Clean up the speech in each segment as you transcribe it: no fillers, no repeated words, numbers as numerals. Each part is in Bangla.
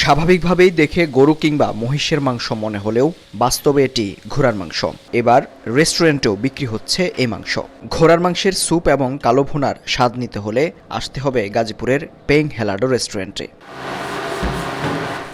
স্বাভাবিকভাবেই দেখে গরু কিংবা মহিষের মাংস মনে হলেও বাস্তবে এটি ঘোড়ার মাংস। এবার রেস্টুরেন্টেও বিক্রি হচ্ছে এই মাংস। ঘোড়ার মাংসের স্যুপ এবং কালো ভুনার স্বাদ নিতে হলে আসতে হবে গাজীপুরের পেং হেলাডো রেস্টুরেন্টে।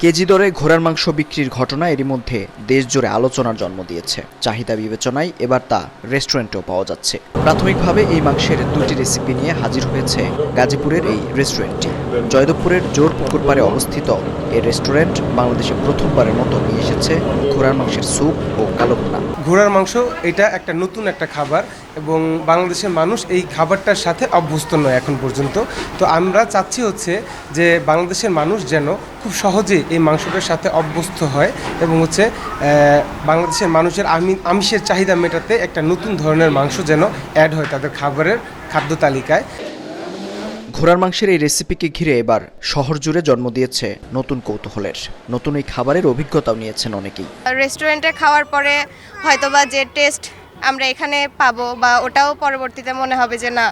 কেজি দরে ঘোড়ার মাংস বিক্রির ঘটনা এরই মধ্যে দেশজুড়ে আলোচনার জন্ম দিয়েছে। চাহিদা বিবেচনায় এবার তা রেস্টুরেন্টেও পাওয়া যাচ্ছে। প্রাথমিকভাবে এই মাংসের দুটি রেসিপি নিয়ে হাজির হয়েছে গাজীপুরের এই রেস্টুরেন্টটি। জয়দেবপুরের জোরপুকুরপাড়ে অবস্থিত এই রেস্টুরেন্ট বাংলাদেশে প্রথমবারের মতো নিয়ে এসেছে ঘোড়ার মাংসের স্যুপ ও কালো ভুনা। ঘোড়ার মাংস এটা একটা নতুন একটা খাবার এবং বাংলাদেশের মানুষ এই খাবারটার সাথে অভ্যস্ত নয় এখন পর্যন্ত। তো আমরা চাচ্ছি হচ্ছে যে বাংলাদেশের মানুষ যেন খুব সহজেই এই মাংসটার সাথে অভ্যস্ত হয় এবং হচ্ছে বাংলাদেশের মানুষের আমিষের চাহিদা মেটাতে একটা নতুন ধরনের মাংস যেন অ্যাড হয় তাদের খাবারের খাদ্য তালিকায়। ঘোড়ার মাংসের এই রেসিপিকে ঘিরে এবার শহর জুড়ে জন্ম দিয়েছে নতুন কৌতূহলের। নতুন এই খাবারের অভিজ্ঞতাও নিয়েছেন অনেকেই। রেস্টুরেন্টে খাওয়ার পরে হয়তোবা যে টেস্ট আমরা এখানে পাবো বা ওটাও পরবর্তীতে মনে হবে যে না,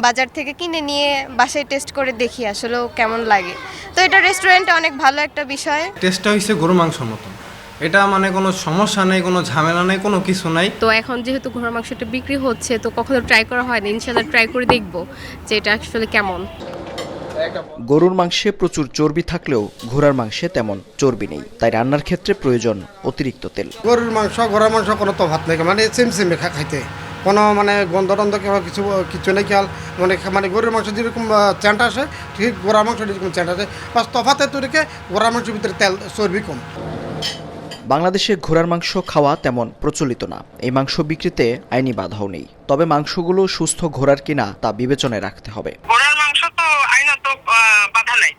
বাজার থেকে কিনে নিয়ে বাসায় টেস্ট করে দেখি আসলেও কেমন লাগে। তো এটা রেস্টুরেন্টে অনেক ভালো একটা বিষয়। টেস্টটা হচ্ছে গরু মাংসের মতো। এটা মানে কোনো সমস্যা নেই, কোনো ঝামেলা নেই, কোনো কিছু নাই। তো এখন যেহেতু ঘোড়ার মাংসটা বিক্রি হচ্ছে, তো কখনো ট্রাই করা হয়নি, ইনশাআল্লাহ ট্রাই করে দেখবো যে এটা আসলে কেমন। গরুর মাংসে প্রচুর চর্বি থাকলেও ঘোড়ার মাংসে তেমন চর্বি নেই, তাই রান্নার ক্ষেত্রে প্রয়োজন অতিরিক্ত তেল। গরুর মাংস ঘোড়ার মাংস কোনো তফাৎ নেই, মানে সেমে খাইতে কোনো মানে গন্ধ টন্ধ কিংবা কিছু নেই খেয়াল। মানে গরুর মাংস যেরকম চ্যান্ট আসে ঠিক ঘোড়ার মাংস যেরকম চ্যান্ট আসে, বাস তফাতে তৈরিকে ঘোড়ার মাংসের ভিতরে তেল চর্বি কম। বাংলাদেশে ঘোড়ার মাংস খাওয়া তেমন প্রচলিত না। এই মাংস বিক্রিতে আইনি বাধাও নেই, তবে মাংসগুলো সুস্থ ঘোড়ার কিনা তা বিবেচনায় রাখতে হবে। ঘোড়ার মাংস তো আইনত বাধা নেই,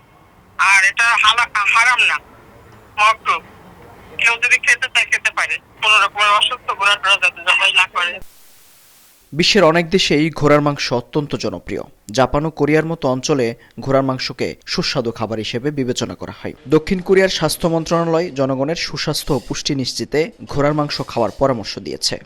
আর এটা হারাম না, মকরুহ। কেউ যদি খেতে চায় খেতে পারে, কোনো রকমের অসুস্থ ঘোড়া যাতে জবাই না করে। বিশ্বের অনেক দেশেই ঘোড়ার মাংস অত্যন্ত জনপ্রিয়। জাপান ও কোরিয়ার মতো অঞ্চলে ঘোড়ার মাংসকে সুস্বাদু খাবার হিসেবে বিবেচনা করা হয়। দক্ষিণ কোরিয়ার স্বাস্থ্য মন্ত্রণালয় জনগণের সুস্বাস্থ্য ও পুষ্টি নিশ্চিতে ঘোড়ার মাংস খাওয়ার পরামর্শ দিয়েছে।